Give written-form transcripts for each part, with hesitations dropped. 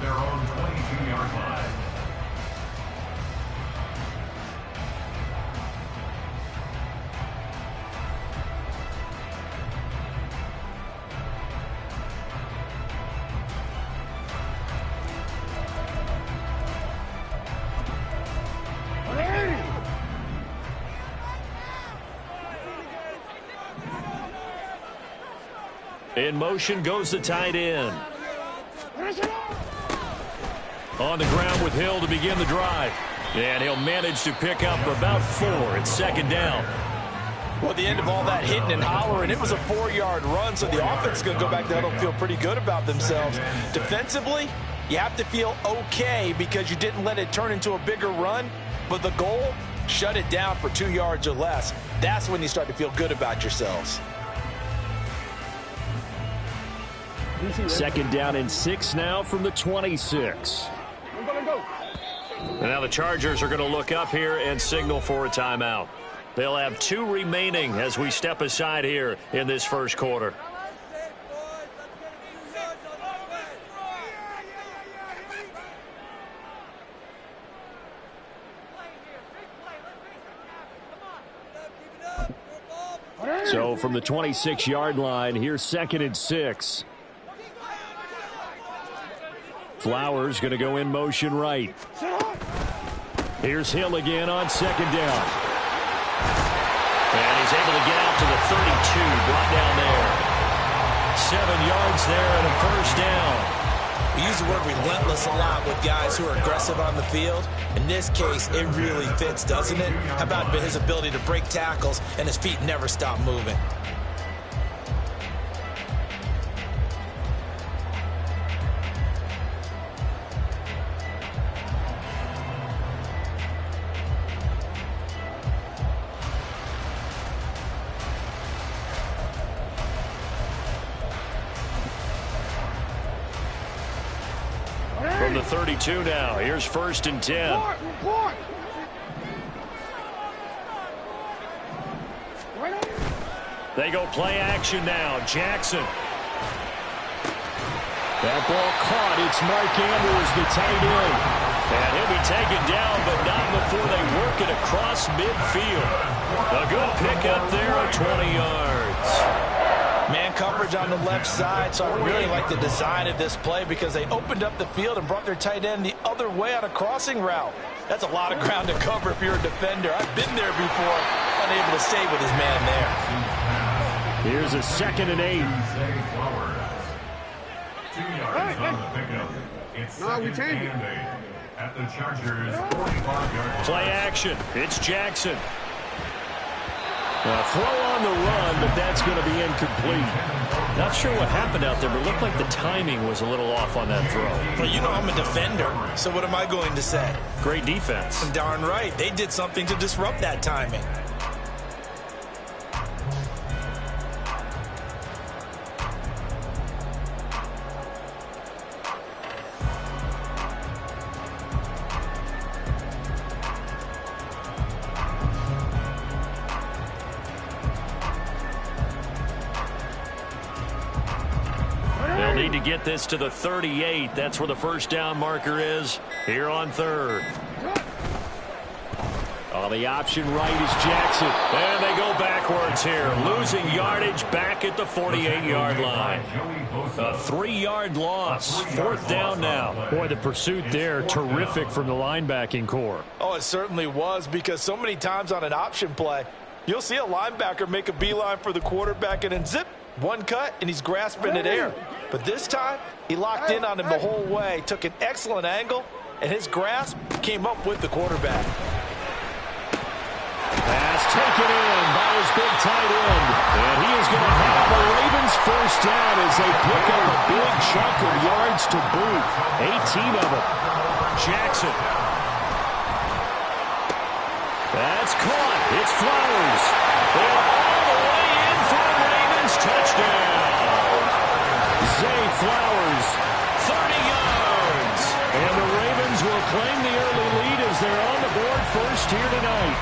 their own 22-yard line. In motion goes the tight end. On the ground with Hill to begin the drive. And he'll manage to pick up about 4 at second down. Well, at the end of all that hitting and hollering, it was a 4-yard run, so the offense is going to go back there and feel pretty good about themselves. Defensively, you have to feel okay because you didn't let it turn into a bigger run, but the goal, shut it down for 2 yards or less. That's when you start to feel good about yourselves. Second down and 6 now from the 26. And now the Chargers are going to look up here and signal for a timeout. They'll have 2 remaining as we step aside here in this first quarter. So from the 26-yard line, here's second and 6. Flowers going to go in motion right. Here's Hill again on second down. And he's able to get out to the 32, brought down there. 7 yards there and a first down. We use the word relentless a lot with guys who are aggressive on the field. In this case, it really fits, doesn't it? How about his ability to break tackles and his feet never stop moving? From the 32 now, here's first and 10. They go play action now. Jackson. That ball caught. It's Mark Andrews, the tight end. And he'll be taken down, but not before they work it across midfield. A good pickup there at 20 yards. Man coverage on the left side, so I really like the design of this play because they opened up the field and brought their tight end the other way on a crossing route. That's a lot of ground to cover if you're a defender. I've been there before, unable to stay with his man there. Here's a second and 8. 2 yards on the pickup. It's second and 8 at the Chargers' 45-yard. Play action. It's Jackson. Throw on the run, but that's going to be incomplete. Not sure what happened out there, but it looked like the timing was a little off on that throw. Well, you know I'm a defender, so what am I going to say? Great defense. Darn right. They did something to disrupt that timing. Need to get this to the 38. That's where the first down marker is here on third. On the option right is Jackson. And they go backwards here. Losing yardage back at the 48-yard line. A 3-yard loss. Fourth down now. Boy, the pursuit there, terrific from the linebacking core. Oh, it certainly was, because so many times on an option play, you'll see a linebacker make a beeline for the quarterback and then zip, one cut, and he's grasping at air. But this time, he locked in on him the whole way, took an excellent angle, and his grasp came up with the quarterback. Pass taken in by his big tight end. And he is going to have the Ravens first down as they pick up a big chunk of yards to boot. 18 of them. Jackson. That's caught. It's Flowers. They're all the way in for the Ravens touchdown. Zay Flowers, 30 yards. And the Ravens will claim the early lead as they're on the board first here tonight.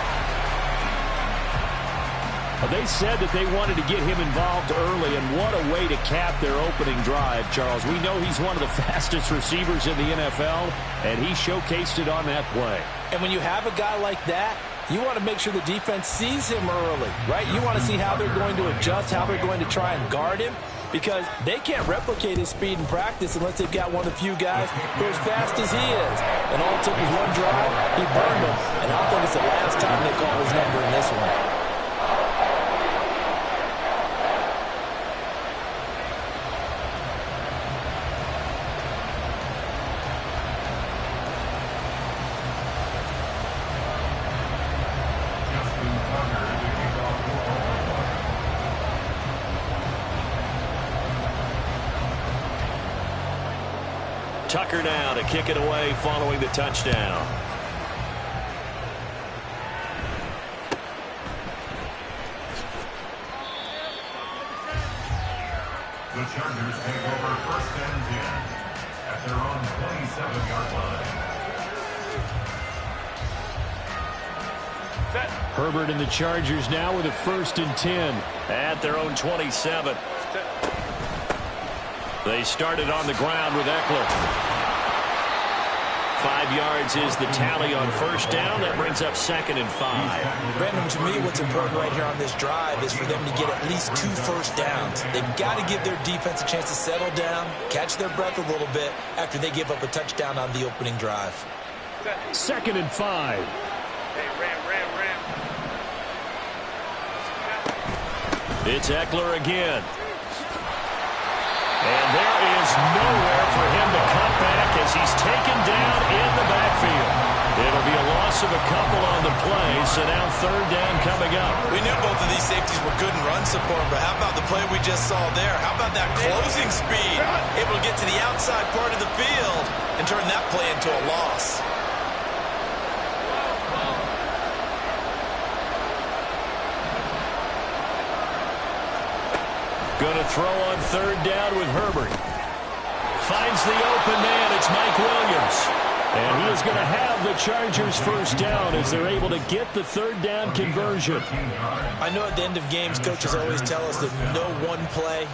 They said that they wanted to get him involved early, and what a way to cap their opening drive, Charles. We know he's one of the fastest receivers in the NFL, and he showcased it on that play. And when you have a guy like that, you want to make sure the defense sees him early, right? You want to see how they're going to adjust, how they're going to try and guard him, because they can't replicate his speed in practice unless they've got one of the few guys who are as fast as he is. And all it took was one drive, he burned him, and I don't think it's the last time they call his number in this one. Tucker now to kick it away following the touchdown. The Chargers take over 1st and 10 at their own 27-yard line. Herbert and the Chargers now with a 1st and 10 at their own 27. They started on the ground with Eckler. 5 yards is the tally on 1st down. That brings up 2nd and 5. Brandon, to me, what's important right here on this drive is for them to get at least 2 first downs. They've got to give their defense a chance to settle down, catch their breath a little bit after they give up a touchdown on the opening drive. 2nd and 5. Hey, Ram. It's Eckler again. And there is nowhere for him to cut back as he's taken down in the backfield. It'll be a loss of a couple on the play, so now 3rd down coming up. We knew both of these safeties were good in run support, but how about the play we just saw there? How about that closing speed? Able to get to the outside part of the field and turn that play into a loss. Going to throw on 3rd down with Herbert. Finds the open man. It's Mike Williams. And he is going to have the Chargers 1st down as they're able to get the 3rd down conversion. I know at the end of games, coaches always tell us that no one play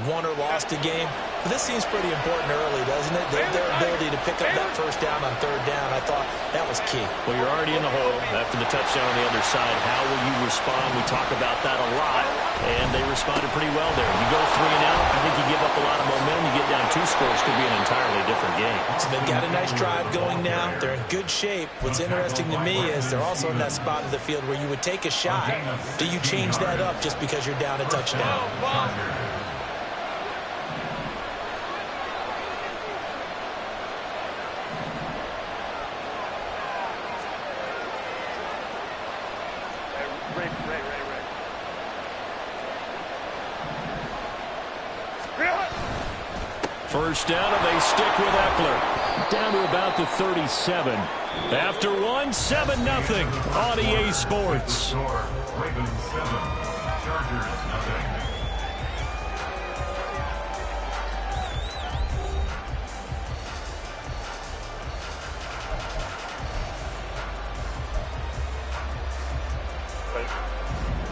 won or lost a game. But this seems pretty important early, doesn't it? Their ability to pick up that 1st down on 3rd down, I thought that was key. Well, you're already in the hole after the touchdown on the other side. How will you respond? We talk about that a lot, and they responded pretty well there. You go 3 and out, I think you give up a lot of momentum. You get down 2 scores, could be an entirely different game. So they've got a nice drive going now. They're in good shape. What's interesting to me is they're also in that spot of the field where you would take a shot. Do you change that up just because you're down a touchdown? First down, and they stick with Eckler. Down to about the 37. After 1, 7-0 on EA Sports. Ravens 7, Chargers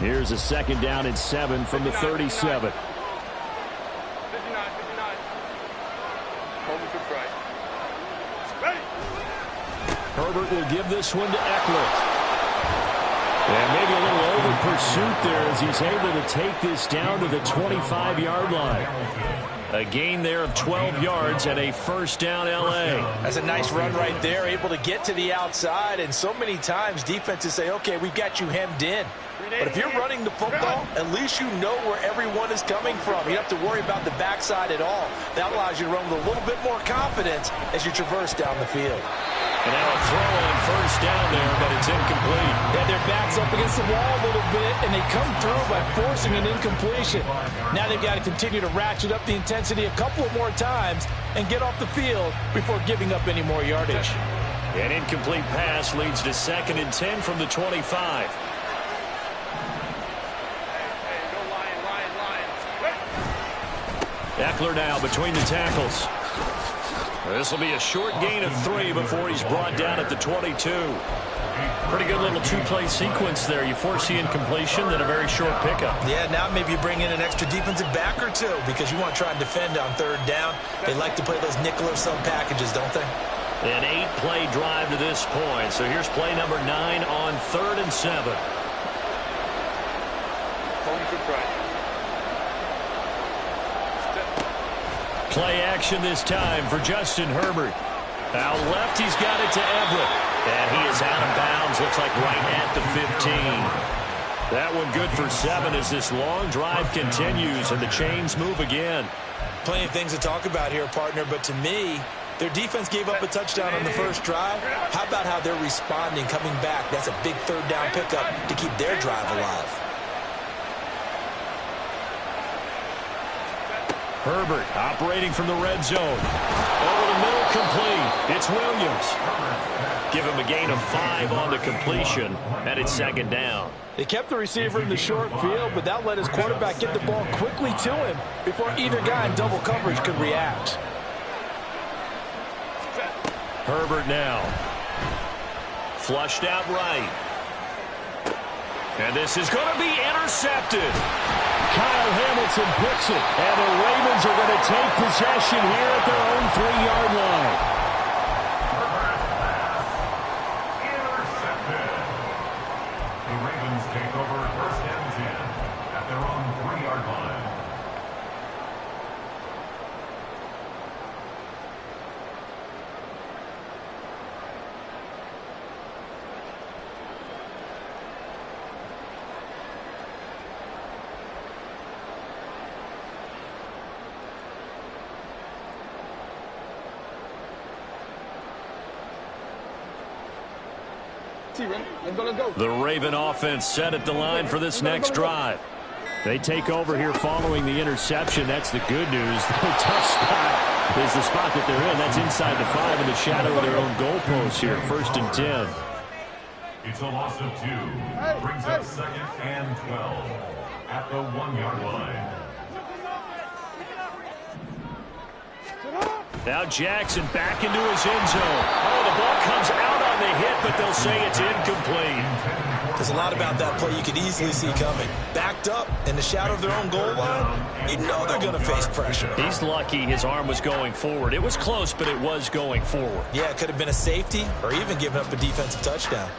0. Here's a 2nd down and 7 from the 37. Herbert will give this one to Eckler. And maybe a little over pursuit there as he's able to take this down to the 25-yard line. A gain there of 12 yards and a 1st down L.A. That's a nice run right there, able to get to the outside. And so many times defenses say, okay, we've got you hemmed in. But if you're running the football, at least you know where everyone is coming from. You don't have to worry about the backside at all. That allows you to run with a little bit more confidence as you traverse down the field. And now a throw on 1st down there, but it's incomplete. Yeah, their back's up against the wall a little bit, and they come through by forcing an incompletion. Now they've got to continue to ratchet up the intensity a couple of more times and get off the field before giving up any more yardage. An incomplete pass leads to 2nd and 10 from the 25. Eckler now between the tackles. This will be a short gain of 3 before he's brought down at the 22. Pretty good little two-play sequence there. You force the incompletion, then a very short pickup. Yeah, now maybe you bring in an extra defensive back or two because you want to try and defend on third down. They like to play those nickel or sub packages, don't they? An 8-play drive to this point. So here's play number 9 on 3rd and 7. Play action this time for Justin Herbert. Out left, he's got it to Everett. And he is out of bounds, looks like right at the 15. That one good for 7 as this long drive continues and the chains move again. Plenty of things to talk about here, partner, but to me, their defense gave up a touchdown on the first drive. How about how they're responding, coming back? That's a big third down pickup to keep their drive alive. Herbert operating from the red zone. Over the middle, complete. It's Williams. Give him a gain of 5 on the completion, and it's 2nd down. They kept the receiver in the short field, but that let his quarterback get the ball quickly to him before either guy in double coverage could react. Herbert now. Flushed out right. And this is going to be intercepted. Kyle Hamilton picks it, and the Ravens are going to take possession here at their own 3-yard line. Intercepted. The Ravens take over 1st and 10 at their own 3-yard line. The Raven offense set at the line for this next drive. They take over here following the interception. That's the good news. The tough spot is the spot that they're in. That's inside the 5 in the shadow of their own goalpost here. 1st and 10. It's a loss of 2. Brings up 2nd and 12 at the 1-yard line. Now Jackson back into his end zone. Oh, the ball comes out on the hit, but they'll say it's incomplete. There's a lot about that play you could easily see coming. Backed up in the shadow of their own goal line, you know they're going to face pressure. He's lucky his arm was going forward. It was close, but it was going forward. Yeah, it could have been a safety or even given up a defensive touchdown.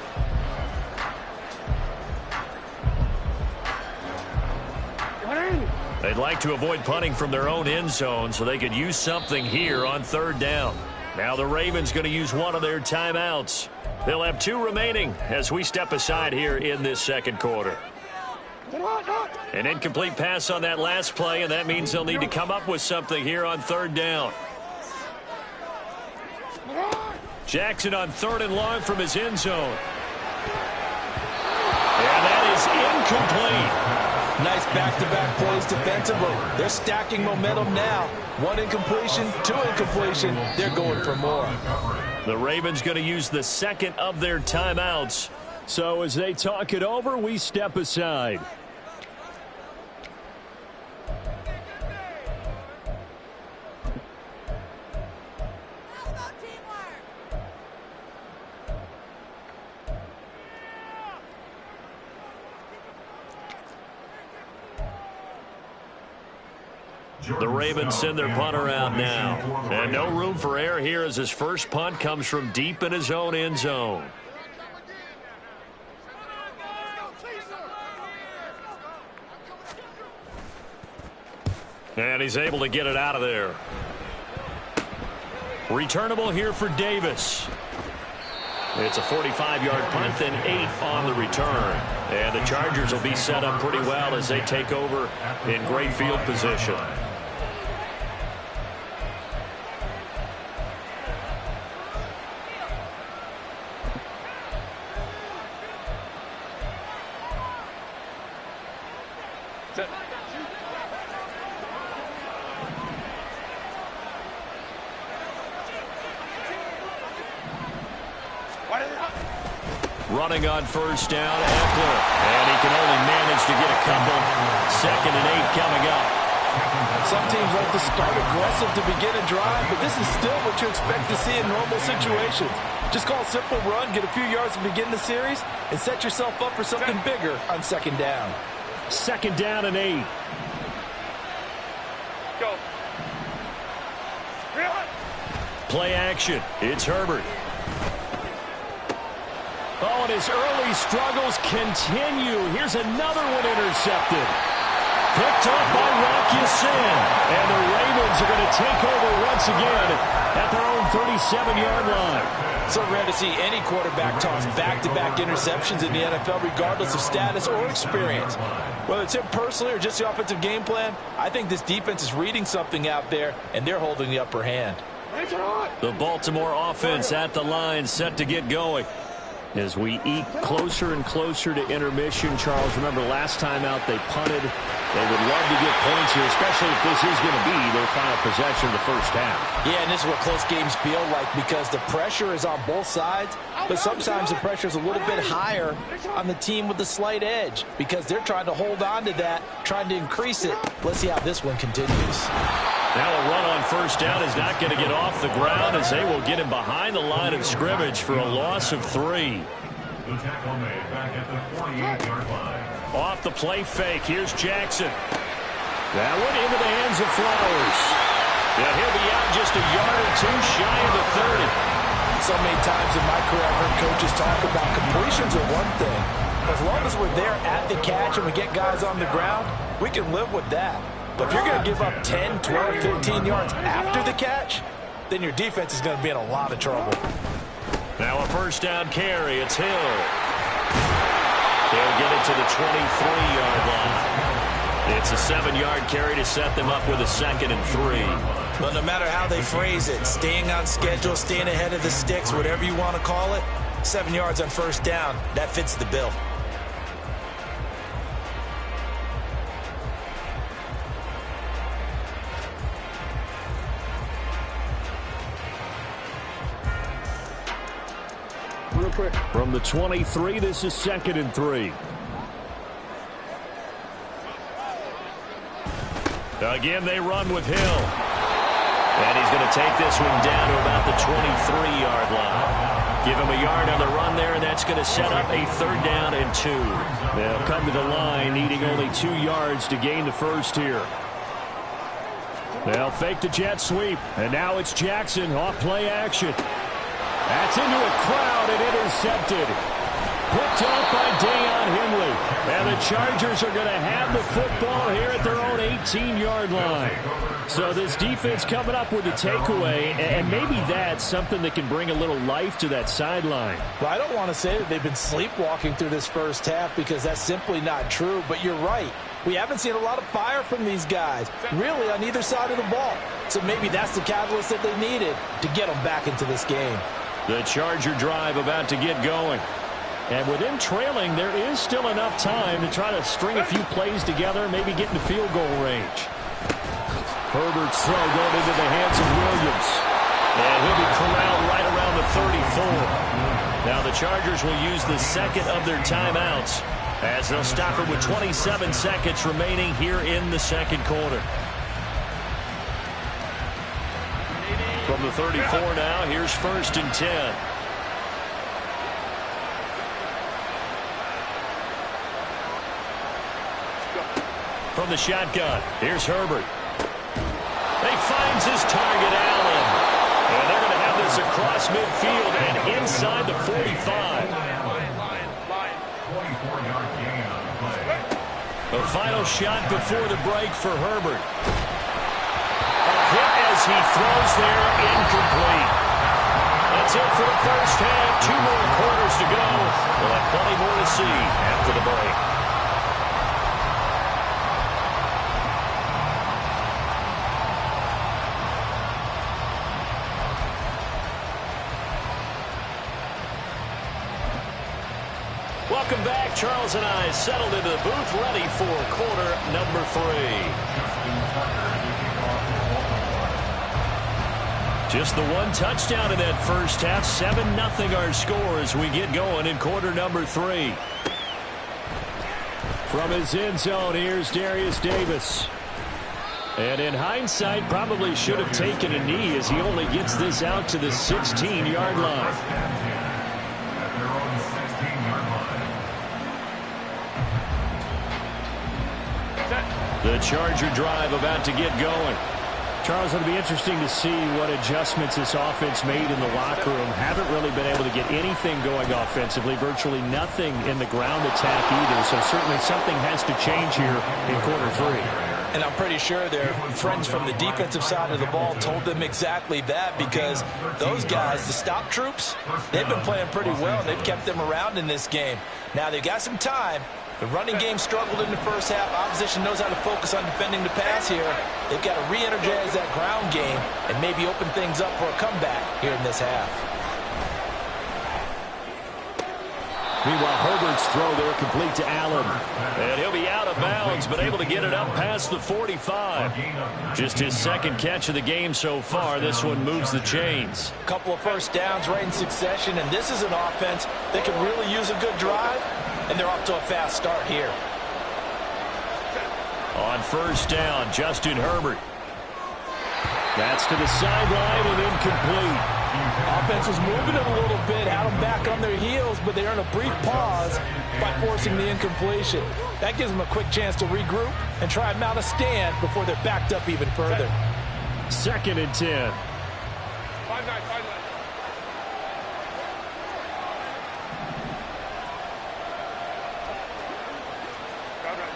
They'd like to avoid punting from their own end zone so they could use something here on 3rd down. Now the Ravens going to use one of their timeouts. They'll have 2 remaining as we step aside here in this 2nd quarter. An incomplete pass on that last play, and that means they'll need to come up with something here on 3rd down. Jackson on 3rd and long from his end zone. And that is incomplete. Nice back-to-back plays defensively. They're stacking momentum now. 1 incompletion, 2 incompletion. They're going for more. The Ravens going to use the 2nd of their timeouts. So as they talk it over, we step aside. The Ravens send their punter out now. And no room for error here as his first punt comes from deep in his own end zone. And he's able to get it out of there. Returnable here for Davis. It's a 45-yard punt and 8 on the return. And the Chargers will be set up pretty well as they take over in great field position. Running on 1st down, Eckler. And he can only manage to get a couple. 2nd and 8 coming up. Some teams like to start aggressive to begin a drive, but this is still what you expect to see in normal situations. Just call a simple run, get a few yards to begin the series, and set yourself up for something bigger on second down. Second down and 8. Go. Play action. It's Herbert. Oh, and his early struggles continue. Here's another one intercepted. Picked up by Rock Ya-Sin. And the Ravens are going to take over once again at their own 37-yard line. So rare to see any quarterback toss back-to-back interceptions in the NFL, regardless of status or experience. Whether it's him personally or just the offensive game plan, I think this defense is reading something out there, and they're holding the upper hand. The Baltimore offense at the line, set to get going. As we eke closer and closer to intermission, Charles, remember last time out they punted. They would love to get points here, especially if this is going to be their final possession of the first half. Yeah, and this is what close games feel like because the pressure is on both sides, but sometimes the pressure is a little bit higher on the team with the slight edge because they're trying to hold on to that, trying to increase it. Let's see how this one continues. Now a run on first down is not going to get off the ground as they will get him behind the line of scrimmage for a loss of 3. The tackle made back at the 48-yard line. Off the play fake, here's Jackson. That one into the hands of Flowers. Yeah, he'll be out just a yard or two shy of the 30. So many times in my career I've heard coaches talk about completions are one thing. As long as we're there at the catch and we get guys on the ground, we can live with that. But if you're going to give up 10, 12, 13 yards after the catch, then your defense is going to be in a lot of trouble. Now a first down carry. It's Hill. They'll get it to the 23-yard line. It's a 7-yard carry to set them up with a 2nd and 3. But no matter how they phrase it, staying on schedule, staying ahead of the sticks, whatever you want to call it, 7 yards on first down, that fits the bill. From the 23, this is 2nd and 3. Again, they run with Hill. And he's going to take this one down to about the 23-yard line. Give him a yard on the run there, and that's going to set up a 3rd down and 2. They'll come to the line, needing only 2 yards to gain the first here. They'll fake the jet sweep, and now it's Jackson off play action. That's into a crowd and intercepted. Picked up by Deion Henley. And the Chargers are going to have the football here at their own 18-yard line. So this defense coming up with a takeaway, and maybe that's something that can bring a little life to that sideline. Well, I don't want to say that they've been sleepwalking through this first half because that's simply not true, but you're right. We haven't seen a lot of fire from these guys, really, on either side of the ball. So maybe that's the catalyst that they needed to get them back into this game. The Charger drive about to get going. And with them trailing, there is still enough time to try to string a few plays together, maybe get into field goal range. Herbert's throw going into the hands of Williams. And he'll be corralled right around the 34. Now the Chargers will use the 2nd of their timeouts as they'll stop it with 27 seconds remaining here in the 2nd quarter. From the 34 now, here's 1st and 10. From the shotgun, here's Herbert. He finds his target, Allen. And they're going to have this across midfield and inside the 45. The final shot before the break for Herbert. Hit as he throws there, incomplete. That's it for the first half. 2 more quarters to go. We'll have plenty more to see after the break. Welcome back. Charles and I settled into the booth, ready for quarter number 3. Just the one touchdown in that first half. 7-0 our score as we get going in quarter number 3. From his end zone, here's Darius Davis. And in hindsight, probably should have taken a knee as he only gets this out to the 16-yard line. At their own 16-yard line. The Charger drive about to get going. Charles, it'll be interesting to see what adjustments this offense made in the locker room. Haven't really been able to get anything going offensively, virtually nothing in the ground attack either. So certainly something has to change here in quarter three. And I'm pretty sure their friends from the defensive side of the ball told them exactly that, because those guys, the stop troops, they've been playing pretty well. They've kept them around in this game. Now they've got some time. The running game struggled in the first half. Opposition knows how to focus on defending the pass here. They've got to re-energize that ground game and maybe open things up for a comeback here in this half. Meanwhile, Herbert's throw there complete to Allen. And he'll be out of bounds, but able to get it up past the 45. Just his second catch of the game so far. This one moves the chains. A couple of first downs right in succession, and this is an offense that can really use a good drive, and they're off to a fast start here. On first down, Justin Herbert. That's to the sideline and incomplete. Offense was moving it a little bit, had them back on their heels, but they earn a brief pause by forcing the incompletion. That gives them a quick chance to regroup and try and mount a stand before they're backed up even further. 2nd and 10. 5-9.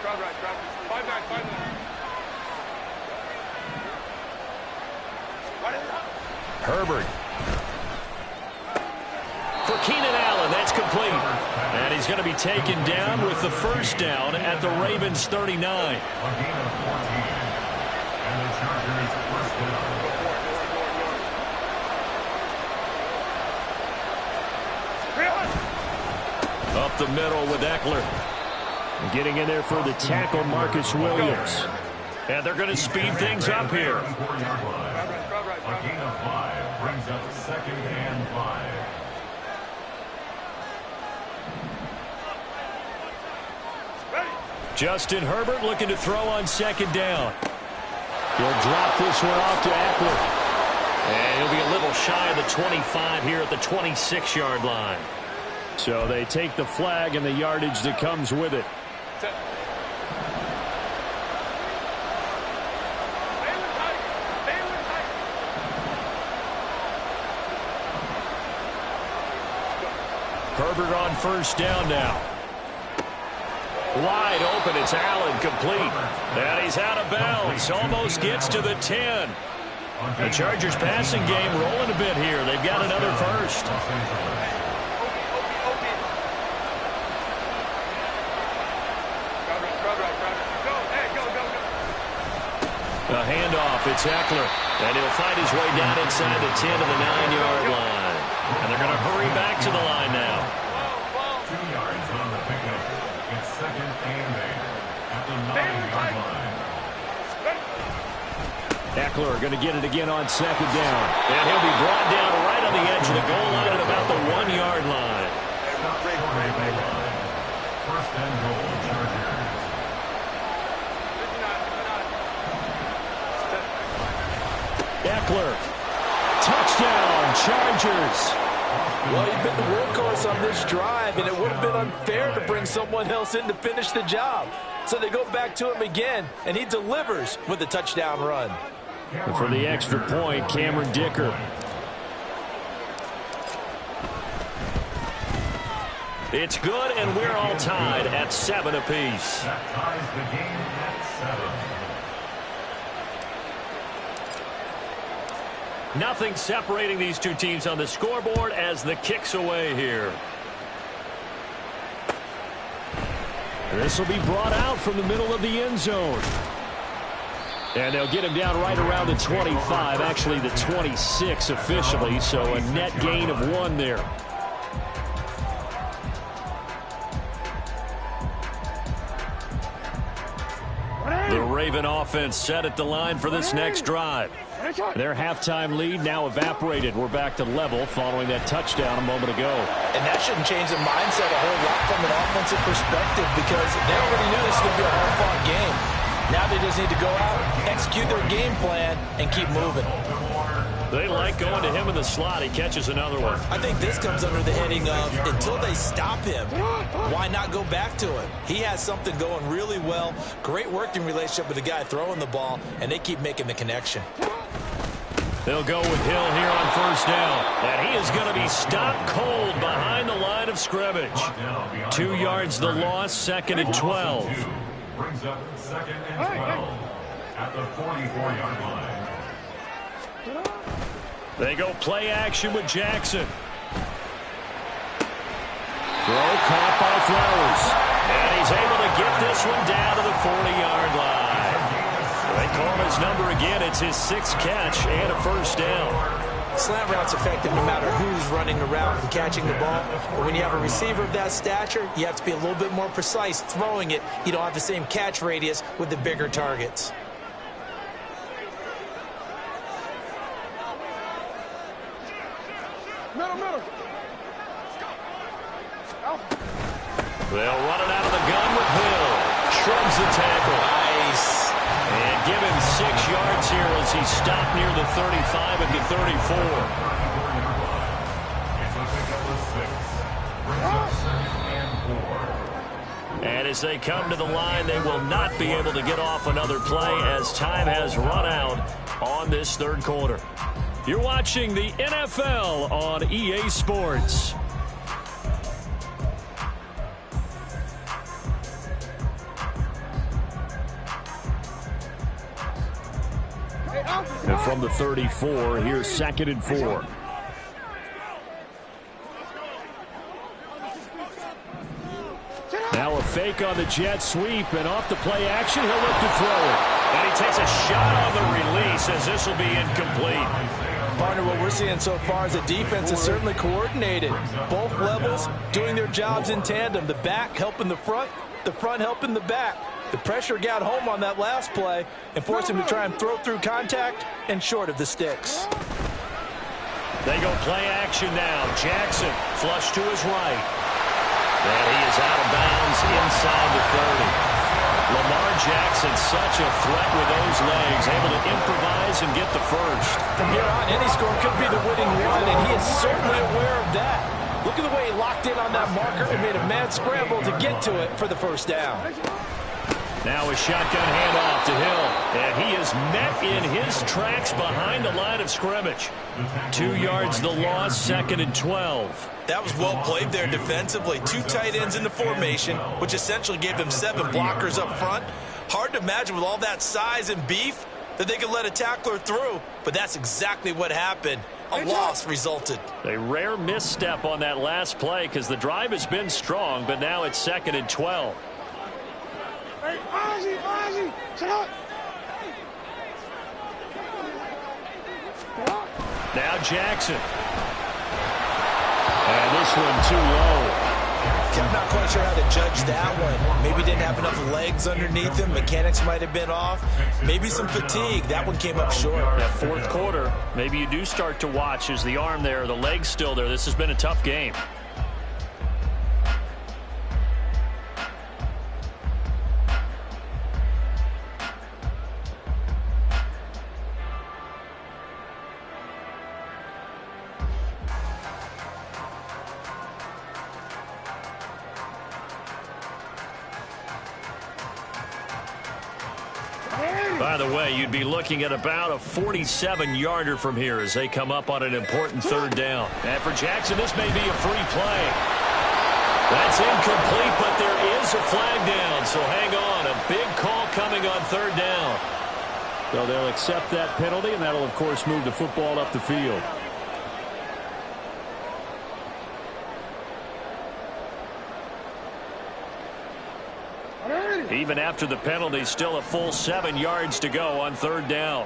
Crowd right. 5-9. Herbert. For Keenan Allen, that's complete. And he's going to be taken down with the first down at the Ravens 39. A gain of 14. And the Chargers first down. Up the middle with Eckler. Getting in there for the tackle, Marcus Williams. And they're going to speed things up here. A gain of 5 brings up 2nd and 5. Justin Herbert looking to throw on 2nd down. He'll drop this one off to Eckler. And he'll be a little shy of the 25 here at the 26-yard line. So they take the flag and the yardage that comes with it. Herbert on first down now. Wide open, it's Allen, complete. And he's out of bounds, almost gets to the 10. The Chargers passing game rolling a bit here. They've got another first. A handoff, it's Eckler. And he'll find his way down inside the 10 to the 9-yard line. And they're going to hurry back to the line now. 2 yards on the pickup. It's 2nd and 8 at the 9-yard line. Eckler going to get it again on 2nd down. And he'll be brought down right on the edge of the goal line at about the 1-yard line. First and goal, Chargers. Eckler. Touchdown, Chargers. Well, he's been the workhorse on this drive, and it would have been unfair to bring someone else in to finish the job. So they go back to him again, and he delivers with a touchdown run. And for the extra point, Cameron Dicker. It's good, and we're all tied at 7 apiece. That ties the game at 7. Nothing separating these two teams on the scoreboard as the kick's away here. This will be brought out from the middle of the end zone. And they'll get him down right around the 25, actually the 26 officially, so a net gain of 1 there. The Raven offense set at the line for this next drive. Their halftime lead now evaporated. We're back to level following that touchdown a moment ago. And that shouldn't change the mindset a whole lot from an offensive perspective, because they already knew this was going to be a hard-fought game. Now they just need to go out, execute their game plan, and keep moving. They like going to him in the slot. He catches another one. I think this comes under the heading of until they stop him, why not go back to him? He has something going really well. Great working relationship with the guy throwing the ball, and they keep making the connection. They'll go with Hill here on first down. And he is going to be stopped cold behind the line of scrimmage. 2 yards the loss, 2nd and 12. Brings up 2nd and 12 at the 44-yard line. They go play action with Jackson. Throw caught by Flowers. And he's able to get this one down to the 40-yard line. They call his number again. It's his 6th catch and a first down. Slant route's effective no matter who's running the route and catching the ball. But when you have a receiver of that stature, you have to be a little bit more precise throwing it. You don't have the same catch radius with the bigger targets. Middle. They'll run it out of the gun with Hill. Shrugs the tackle. Nice. And give him 6 yards here as he stopped near the 35 at the 34. And as they come to the line, they will not be able to get off another play as time has run out on this 3rd quarter. You're watching the NFL on EA Sports. And from the 34, here's 2nd and 4. Now a fake on the jet sweep, and off the play action, he'll look to throw it. And he takes a shot on the release as this will be incomplete. Partner, what we're seeing so far is the defense is certainly coordinated. Both levels doing their jobs in tandem. The back helping the front helping the back. The pressure got home on that last play and forced him to try and throw through contact and short of the sticks. They go play action now. Jackson flush to his right. And he is out of bounds inside the 30. Lamar Jackson, such a threat with those legs, able to improvise and get the first. From here on, any score could be the winning one, and he is certainly aware of that. Look at the way he locked in on that marker and made a mad scramble to get to it for the first down. Now a shotgun handoff to Hill, and he is met in his tracks behind the line of scrimmage. 2 yards the loss, 2nd and 12. That was well played there defensively. 2 tight ends in the formation, which essentially gave them 7 blockers up front. Hard to imagine with all that size and beef that they could let a tackler through, but that's exactly what happened. A loss resulted. A rare misstep on that last play because the drive has been strong, but now it's 2nd and 12. Hey, Ozzie, shut up. Now Jackson. And this one too low. I'm not quite sure how to judge that one. Maybe didn't have enough legs underneath him. Mechanics might have been off. Maybe some fatigue. That one came up short. That 4th quarter, maybe you do start to watch as the arm there, the leg's still there. This has been a tough game. By the way, you'd be looking at about a 47-yarder from here as they come up on an important 3rd down. And for Jackson, this may be a free play. That's incomplete, but there is a flag down, so hang on. A big call coming on 3rd down. So they'll accept that penalty, and that'll, of course, move the football up the field. Even after the penalty, still a full 7 yards to go on 3rd down.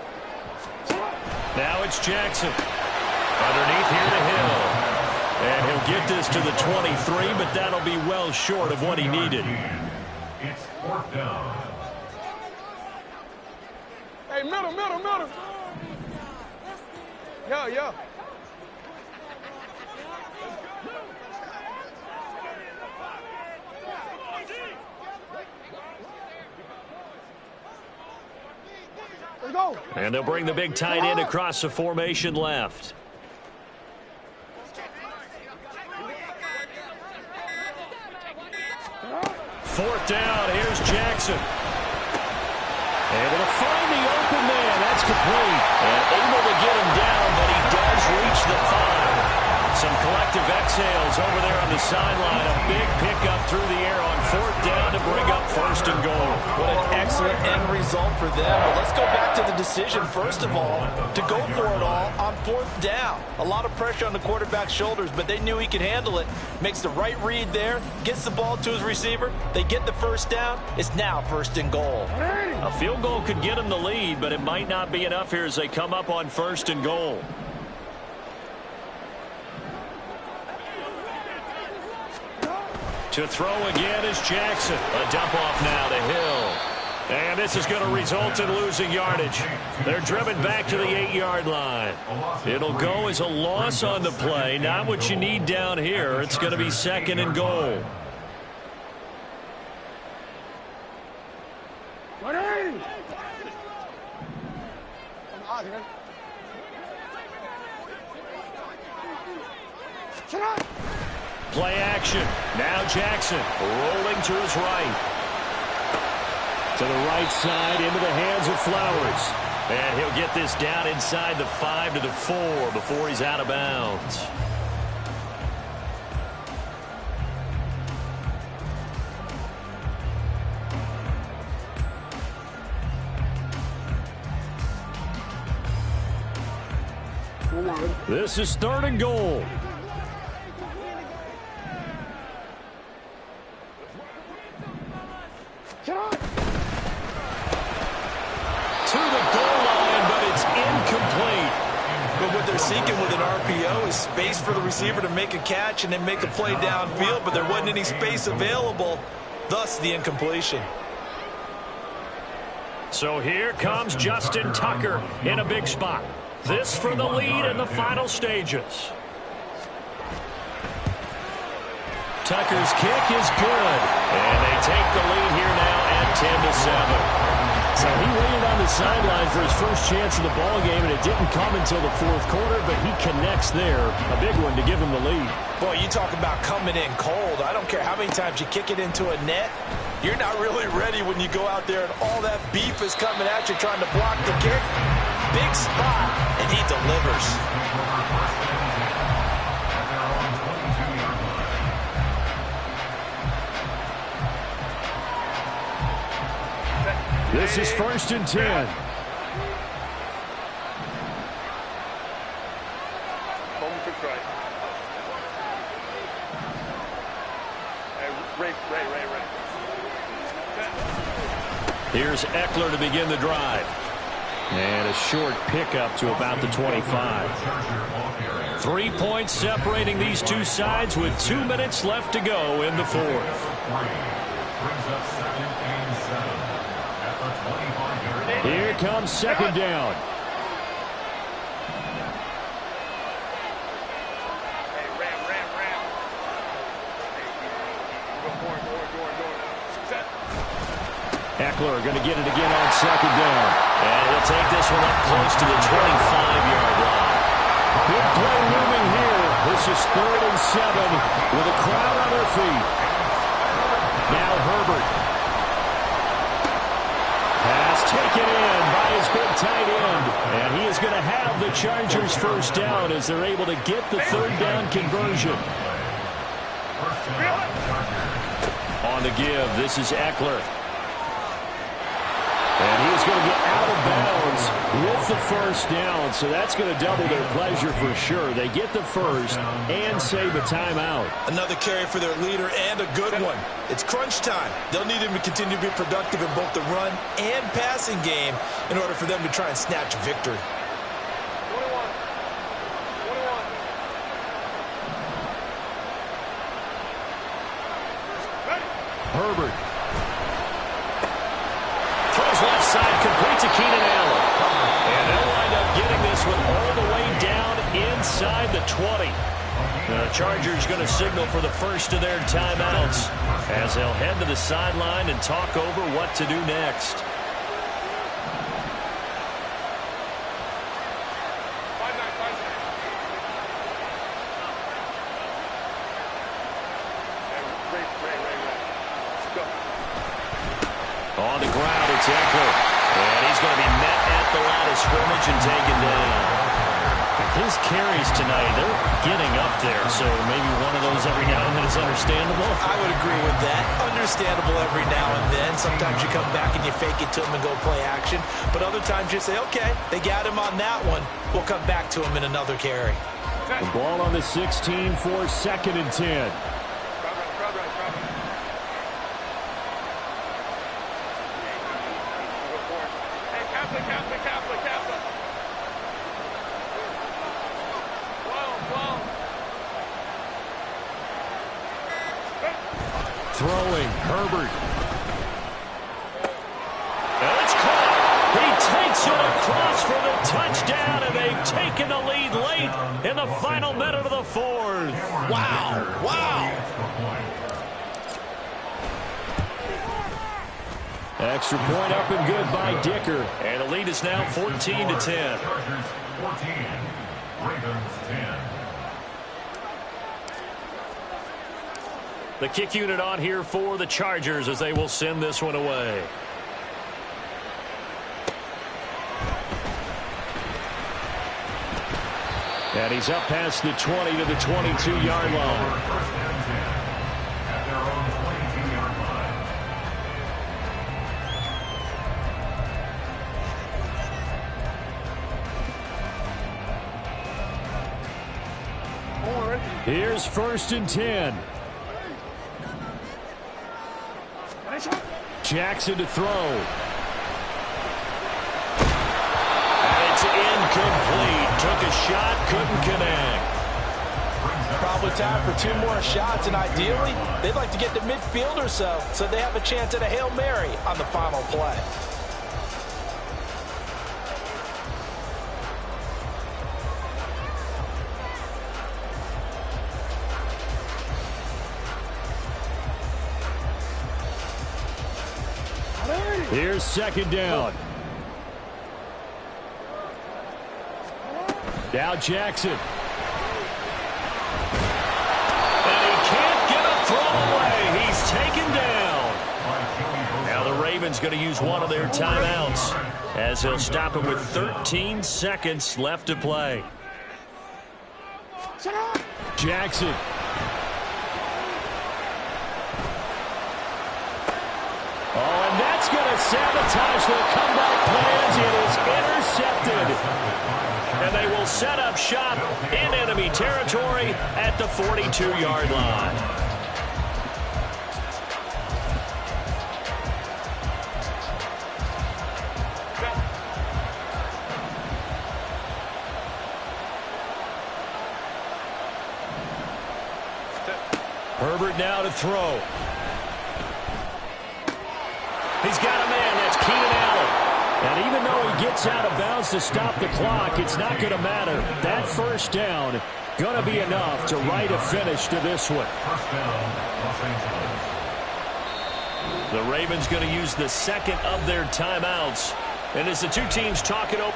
Now it's Jackson. Underneath here to Hill. And he'll get this to the 23, but that'll be well short of what he needed. It's 4th down. Hey, middle. Yeah. go. And they'll bring the big tight end across the formation left. Fourth down, here's Jackson. Able to find the open man, that's complete. And able to get him down, but he does reach the 5. Some collective exhales over there on the sideline. A big pickup through the air on fourth down to bring up first and goal. What an excellent end result for them. But let's go back to the decision, first of all, to go for it all on fourth down. A lot of pressure on the quarterback's shoulders, but they knew he could handle it. Makes the right read there, gets the ball to his receiver. They get the first down. It's now first and goal. A field goal could get them the lead, but it might not be enough here as they come up on first and goal. To throw again is Jackson. A dump off now to Hill. And this is going to result in losing yardage. They're driven back to the 8-yard line. It'll go as a loss on the play. Not what you need down here. It's going to be second and goal. Play action. Now Jackson rolling to his right. To the right side into the hands of Flowers. And he'll get this down inside the 5 to the 4 before he's out of bounds. This is third and goal. To the goal line, but it's incomplete. But what they're seeking with an RPO is space for the receiver to make a catch and then make a play downfield, but there wasn't any space available, thus the incompletion. So here comes Justin Tucker in a big spot. This for the lead in the final stages. Tucker's kick is good, and they take the lead here now at 10-7. So he waited on the sideline for his first chance in the ball game, and it didn't come until the fourth quarter, but he connects there. A big one to give him the lead. Boy, you talk about coming in cold. I don't care how many times you kick it into a net. You're not really ready when you go out there and all that beef is coming at you trying to block the kick. Big spot, and he delivers. This is first and 10. Here's Eckler to begin the drive. And a short pickup to about the 25. 3 points separating these two sides with 2 minutes left to go in the fourth. Here comes second down. Eckler going to get it again on second down. And he'll take this one up close to the 25-yard line. Big play looming here. This is 3rd and 7 with a crowd on their feet. Now Herbert. Pass taken in by his big tight end. And he is going to have the Chargers first down as they're able to get the third down conversion. On the give, this is Eckler. And he's going to get out of bounds with the first down, so that's going to double their pleasure for sure. They get the first and save a timeout. Another carry for their leader and a good one. It's crunch time. They'll need him to continue to be productive in both the run and passing game in order for them to try and snatch victory. Herbert. Throws left side, complete to Keenan Allen. And they'll wind up getting this one all the way down inside the 20. The Chargers going to signal for the first of their timeouts as they'll head to the sideline and talk over what to do next. Dicker. And he's going to be met at the line of scrimmage and taken down. His carries tonight, they're getting up there, so maybe one of those every now and then is understandable. I would agree with that. Understandable every now and then. Sometimes you come back and you fake it to him and go play action. But other times you say, okay, they got him on that one. We'll come back to him in another carry. The ball on the 16 for 2nd and 10. Throwing, Herbert. And it's caught. He takes it across for the touchdown, and they've taken the lead late in the final minute of the 4th. Wow, wow. Extra point up and good by Dicker. And the lead is now 14-10. Chargers 14, Ravens 10. The kick unit on here for the Chargers as they will send this one away. And he's up past the 20 to the 22-yard line. First and 10 at their own 22-yard line. Here's 1st and 10. Jackson to throw. And it's incomplete. Took a shot, couldn't connect. Probably time for 2 more shots, and ideally, they'd like to get to midfield or so they have a chance at a Hail Mary on the final play. Here's 2nd down. Now Jackson. And he can't get a throw away. He's taken down. Now the Ravens going to use one of their timeouts as he'll stop it with 13 seconds left to play. Jackson. Oh, and that's going to sabotage their comeback plans. It is intercepted. And they will set up shop in enemy territory at the 42-yard line. Herbert now to throw. He's got a man. That's Keenan Allen. And even though he gets out of bounds to stop the clock, it's not going to matter. That 1st down going to be enough to write a finish to this one. First down, Los Angeles. The Ravens going to use the 2nd of their timeouts. And as the two teams talk it over.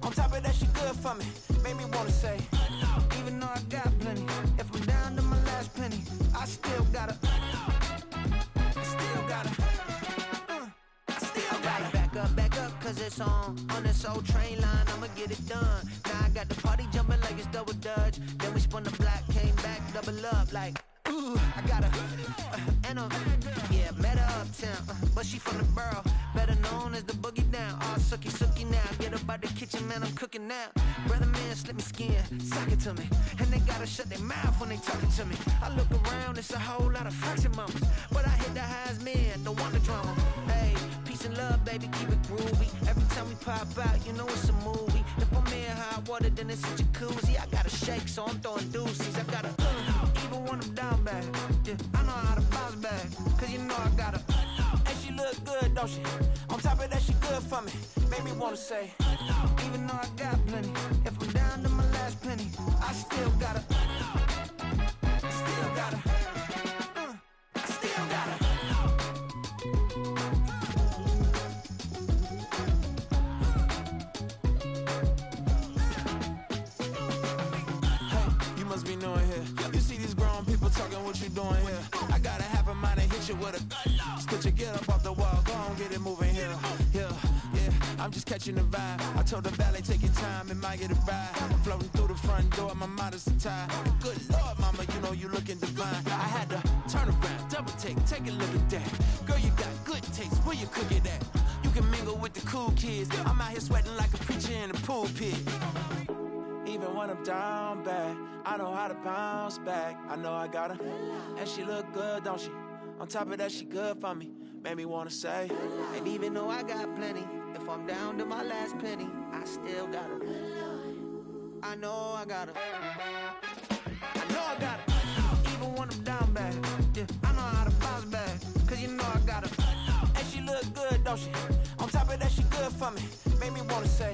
On top of that, she good for me. Made me wanna say, even though I got plenty, if I'm down to my last penny, I still gotta back up, cause it's on this old train line, I'ma get it done. Now I got the party jumping like it's double dutch. Then we spun the block, came back, double up like, ooh, I got yeah, met her uptown, but she from the borough, better known as the boogie down. All sookie now, get up out the kitchen, man, I'm cooking now. Brother man, slip me skin, suck it to me, and they gotta shut their mouth when they talking to me. I look around, it's a whole lot of fraction mamas, but I hit the highs, man, don't want the drama. Hey, peace and love, baby, keep it groovy. Every time we pop out, you know it's a movie. If I'm in hot water, then it's a jacuzzi. I gotta shake, so I'm throwing deuces. I gotta even when I'm down bad. Yeah, I know how to bounce back, cause you know I gotta. And she look good, don't she? On top of of that, she good for me. Made me wanna say, even though I got plenty, if I'm down to my last penny, I still gotta, I still gotta, I still gotta. Hey, you must be knowing here. You see these grown people talking, what you doing here? I gotta have a mind and hit you with a split your get up off the wall, go on, get it moving here. Yeah, I'm just catching the vibe. I told the valet, take your time, it might get a ride. Floating through the front door, my modest attire. Good Lord, mama, you know you looking divine. I had to turn around, double take a look at that. Girl, you got good taste, where you cook it at? You can mingle with the cool kids. I'm out here sweating like a preacher in a pulpit. Even when I'm down bad, I know how to bounce back. I know I got her, and she look good, don't she? On top of that, she good for me. Made me wanna say, and even though I got plenty, if I'm down to my last penny, I still got her. I know I got her. I know I got her. Even when I'm down bad, yeah, I know how to bounce back. Cause you know I got her. And she look good, don't she? On top of that, she good for me. Made me wanna say,